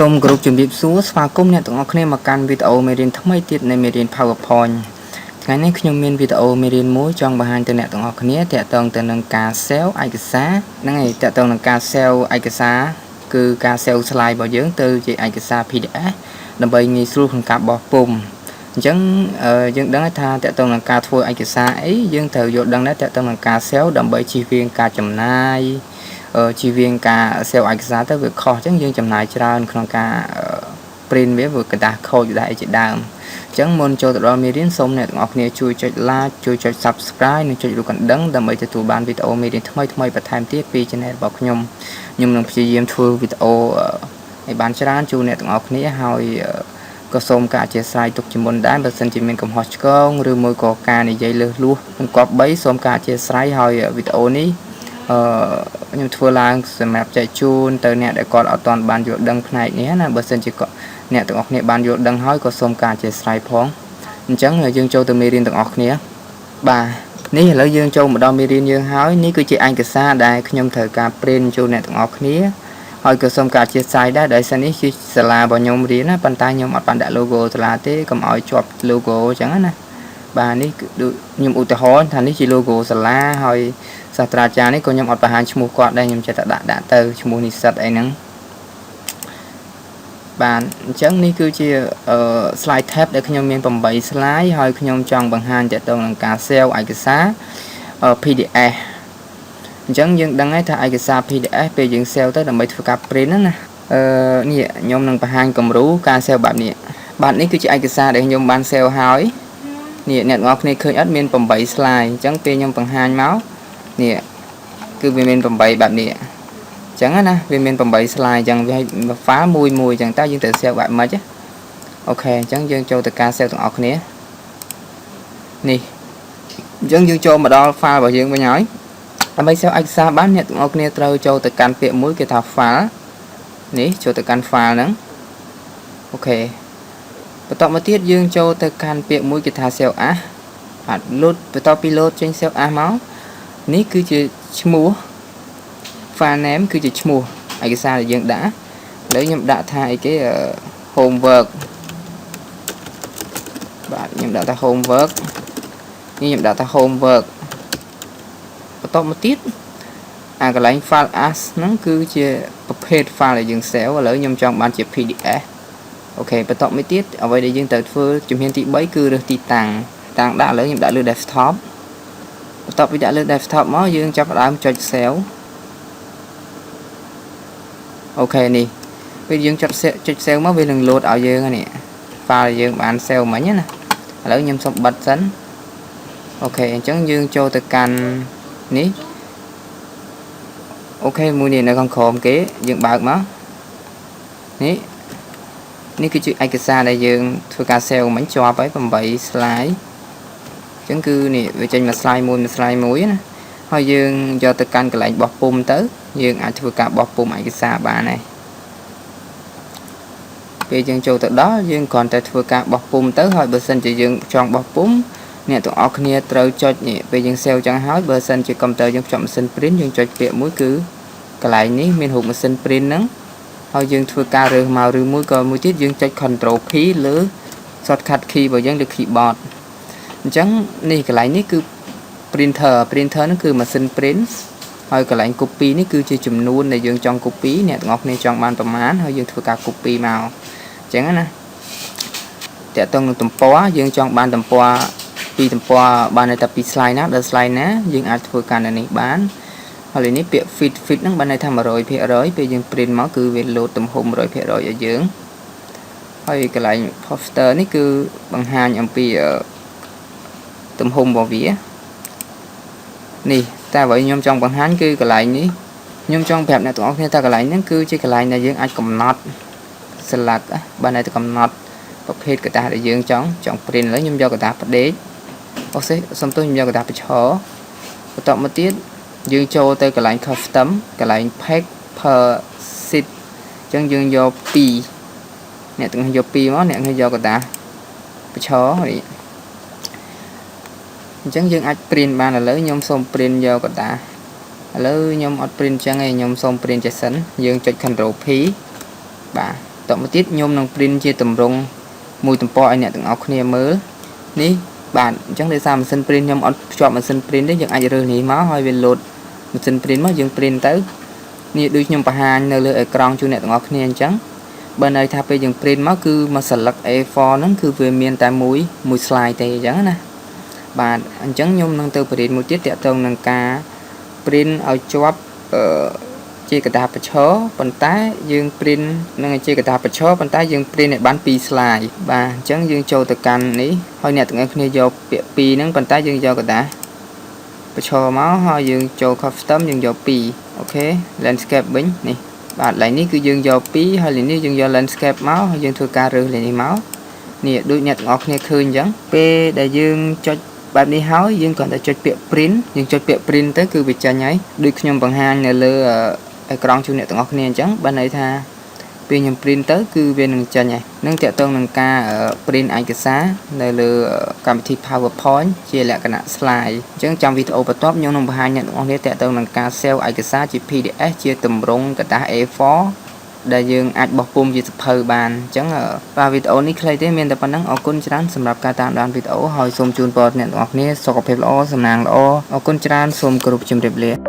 សូមគោរពជំរាបសួរស្វាគមន៍អ្នកទាំងអស់គ្នាមកកាន់វីដេអូមេរៀនថ្មីទៀតនៃមេរៀន PowerPoint ថ្ងៃនេះខ្ញុំមានវីដេអូមេរៀនមួយចង់បង្ហាញទៅអ្នកទាំងអស់គ្នាទាក់ទងទៅនឹងការ save ឯកសារហ្នឹងហើយទាក់ទងនឹងការ save ឯកសារគឺការ save slide របស់យើងទៅជាឯកសារ PDF ដើម្បីងាយស្រួលក្នុងការបោះពុម្ពអញ្ចឹងយើងដឹងថាទាក់ទងនឹងការធ្វើឯកសារអីយើងត្រូវយល់ដឹងដែរទាក់ទងនឹងការ save ដើម្បីជៀសវាងការចំណាយជីវៀងការ save ឯកសារទៅវាខុសអញ្ចឹងយើងចំណាយច្រើនក្នុងការ print វាព្រោះกระดาษខូចដែរជាដើមអញ្ចឹងមុនចូលទៅដល់មេរៀនសូមអ្នកទាំងអស់គ្នាជួយចុច like ជួយចុច subscribe និងចុចរូបកណ្ដឹងដើម្បីទទួលបានវីដេអូមេរៀនថ្មីៗបន្ថែមទៀតពី channel របស់ខ្ញុំនឹងព្យាយាមធ្វើវីដេអូឲ្យបានច្រើនជូនអ្នកទាំងអស់គ្នាហើយក៏សូមការអធិស្ឋានទុកជាមុនដែរបើសិនជាមានកំហុសឆ្គងឬមួយក៏ការនិយាយលើសលួសមិនគប្បីសូមការអធិស្ឋានហើយវីដេអូនេះខ្ញុំធ្វើឡើងសម្រាប់ចែកជូនទៅអ្នកដែលគាត់អត់ទាន់បានយល់ដឹងផ្នែកនេះណាបើសិនជាអ្នកទាំងអស់គ្នាបានយល់ដឹងហើយក៏សូមការអធិស្ឋានផងអញ្ចឹងយើងចូលទៅមេរៀនទាំងអស់គ្នាបាទនេះឥឡូវយើងចូលមកដល់មេរៀនយើងហើយនេះគឺជាឯកសារដែលខ្ញុំត្រូវការ print ជូនអ្នកទាំងអស់គ្នាហើយក៏សូមការអធិស្ឋានដែរដោយសារនេះជាសាលារបស់ខ្ញុំរៀនណាប៉ុន្តែខ្ញុំអត់បានដាក់ logo សាលាទេកុំឲ្យជាប់ logo អញ្ចឹងណាបាទនេះខ្ញុំឧទាហរណ៍ថានេះជា logo សាលាហើយសាស្ត្រាចារ្យនេះក៏ខ្ញុំអត់បង្ហាញឈ្មោះគាត់ដែរខ្ញុំចេះតែដាក់ទៅឈ្មោះនិស្សិតអីហ្នឹងបាទអញ្ចឹងនេះគឺជា slide tab ដែលខ្ញុំមាន8 slide ហើយខ្ញុំចង់បង្ហាញទាក់ទងនឹងការ save ឯកសារ PDF អញ្ចឹងយើងដឹងហើយថាឯកសារ PDF ពេលយើង save ទៅដើម្បីធ្វើការ print ហ្នឹងណានេះខ្ញុំនឹងបង្ហាញគំរូការ save បែបនេះបាទនេះគឺជាឯកសារដែលខ្ញុំបាន save ហើយនេះអ្នកទាំងអស់គ្នាឃើញអត់មាន8 slide អញ្ចឹងពេលខ្ញុំបង្ហាញមកនេះគឺវាមាន8បែបនេះអញ្ចឹងណាវាមាន8 slide អញ្ចឹងវា file មួយអញ្ចឹងតើយើងត្រូវ save បែបម៉េចអូខេអញ្ចឹងយើងចូលទៅការ save ទាំងអស់គ្នានេះអញ្ចឹងយើងចូលមកដល់ file របស់យើងវិញហើយដើម្បី save ឯកសារបានអ្នកទាំងអស់គ្នាត្រូវចូលទៅកាន់ពាក្យមួយគេថា file នេះចូលទៅកាន់ file ហ្នឹងអូខេបន្តមកទៀតយើងចូលទៅកាន់ពាក្យមួយគេថា save as បាទ load បន្តពី load ចេញ save as មកនេះគឺជាឈ្មោះ file name គឺជាឈ្មោះឯកសារដែលយើងដាក់ឥឡូវខ្ញុំដាក់ថាអីគេ homework បាទខ្ញុំដាក់ថា homework នេះខ្ញុំដាក់ថា homework បន្តមកទៀតអាកន្លែង file as ហ្នឹងគឺជាប្រភេទ file ដែលយើង save ឥឡូវខ្ញុំចង់បានជា PDF អូខេបន្តមកទៀតអ្វីដែលយើងត្រូវធ្វើជំហានទី3គឺរើសទីតាំងដាក់ឥឡូវខ្ញុំដាក់លើ desktop បន្ទាប់ពីដាក់លើ desktop មកយើងចាប់ផ្ដើមចុច save អូខេនេះពេលយើងចុច save មកវានឹង load ឲ្យយើងនេះ file យើងបាន save មិញណាឥឡូវខ្ញុំសុំបិទសិនអូខេអញ្ចឹងយើងចូលទៅកាន់នេះអូខេមួយនេះនៅខាងក្រោមគេយើងបើកមកនេះគឺជាឯកសារដែលយើងធ្វើការ save មិញជាប់ហើយ8 slideអញ្ចឹងគឺនេះវាចេញមួយ slide មួយណាហើយយើងយកទៅកាន់កន្លែងបោះពុម្ពទៅយើងអាចធ្វើការបោះពុម្ពឯកសារបានហើយពេលយើងចូលទៅដល់យើងគ្រាន់តែធ្វើការបោះពុម្ពទៅហើយបើសិនជាយើងចង់បោះពុម្ពអ្នកទាំងអស់គ្នាត្រូវចុចនេះពេលយើង save ចឹងហើយបើសិនជាកុំព្យូទ័រយើងភ្ជាប់ម៉ាស៊ីន print យើងចុចពាក្យមួយគឺកន្លែងនេះមានរូបម៉ាស៊ីន print ហ្នឹងហើយយើងធ្វើការរើសមកឬមួយក៏មួយទៀតយើងចុច Ctrl P លើ shortcut key របស់យើងលើ keyboard អញ្ចឹងនេះកន្លែងនេះគឺ printer ហ្នឹងគឺម៉ាស៊ីន print ហើយកន្លែង copy នេះគឺជាចំនួនដែលយើងចង់ copy អ្នកទាំងអស់គ្នាចង់បានប្រមាណហើយយើងធ្វើការ copy មកអញ្ចឹងណាតាក់ទងនឹងទំព័រយើងចង់បានទំព័រពីទំព័របានតែពី slide ណាដល់ slide ណាយើងអាចធ្វើការនៅនេះបានហើយនេះពាក្យ fit ហ្នឹងបានន័យថា 100% ពេលយើង print មកគឺវា load ទំហំ 100% ឲ្យយើងហើយកន្លែង poster នេះគឺបង្ហាញអំពីទំហំរបស់វានេះតែអ្វីខ្ញុំចង់បង្ហាញគឺកន្លែងនេះខ្ញុំចង់ប្រាប់អ្នកទាំងអស់គ្នាថាកន្លែងហ្នឹងគឺជាកន្លែងដែលយើងអាចកំណត់ select បានតែកំណត់ប្រភេទกระดาษដែលយើងចង់ print ឥឡូវខ្ញុំយកกระดาษផ្ដេកអូសេសំទោសខ្ញុំយកกระดาษបញ្ឈរបន្តមកទៀតយើងចូលទៅកន្លែង custom កន្លែង page per sheet អញ្ចឹងយើងយក2អ្នកទាំងយក2មកអ្នកយកกระดาษបញ្ឈរនេះអញ្ចឹងយើងអាច print បានឥឡូវខ្ញុំសូម print យកกระดาษឥឡូវខ្ញុំអត់ print អញ្ចឹងឯងខ្ញុំសូម print ចេះសិនយើងចុច Ctrl P បាទ តមកទៀតខ្ញុំនឹង print ជាតម្រងមួយទំព័រឲ្យអ្នកទាំងអស់គ្នាមើលនេះបាទអញ្ចឹងដោយសារម៉ាស៊ីន print ខ្ញុំអត់ភ្ជាប់ម៉ាស៊ីន print ទេយើងអាចរើសនេះមកហើយវា load ម៉ាស៊ីន print មកយើង print ទៅនេះដូចខ្ញុំបង្ហាញនៅលើអេក្រង់ជូនអ្នកទាំងអស់គ្នាអញ្ចឹងបើន័យថាពេលយើង print មកគឺមក select A4 ហ្នឹងគឺវាមានតែមួយ slide ទេអញ្ចឹងណាបាទអញ្ចឹងខ្ញុំនឹងទៅ print មួយទៀតតាក់ទងនឹងការ print ឲ្យជាប់ជាกระดาษប្រឈរប៉ុន្តែយើង print នឹងជាกระดาษប្រឈរប៉ុន្តែយើង print ឲ្យបាន2 slide បាទអញ្ចឹងយើងចូលទៅកាន់នេះហើយអ្នកទាំងអស់គ្នាយកពាក្យ2ហ្នឹងប៉ុន្តែយើងយកกระดาษប្រឈរមកហើយយើងចូល custom យើងយក2អូខេ landscape វិញនេះបាទឡើយនេះគឺយើងយក2ហើយនេះយើងយក landscape មកហើយយើងធ្វើការរើសលេខនេះមកនេះដូចអ្នកទាំងអស់គ្នាឃើញអញ្ចឹងពេលដែលយើងចុចបែបនេះហើយយើងគ្រាន់តែចុចពាក្យ print យើងចុចពាក្យ print ទៅគឺវាចេញហើយដូចខ្ញុំបង្ហាញនៅលើអេក្រង់ជូនអ្នកទាំងអស់គ្នាអញ្ចឹងបើន័យថាពេលខ្ញុំ print ទៅគឺវានឹងចេញហើយនឹងតាក់ទងនឹងការ print ឯកសារនៅលើកម្មវិធី PowerPoint ជាលក្ខណៈ slide អញ្ចឹងចាំវីដេអូបន្ទាប់ខ្ញុំនឹងបង្ហាញអ្នកទាំងអស់គ្នាតាក់ទងនឹងការ save ឯកសារជា PDF ជាទម្រង់กระดาษ A4 ដែលយើងអាចបោះពុម្ពជាសភៅបានអញ្ចឹងបាទវីដេអូនេះខ្លីទេមានតែប៉ុណ្្នឹងអរគុណច្រើនសម្រាប់ការតាមដានវីដេអូហើយសូមជូនពរអ្នកទាំងអស់គ្នាសុខភាពល្អសំណាងល្អអរគុណច្រើនសូមគោរពជម្រាបលា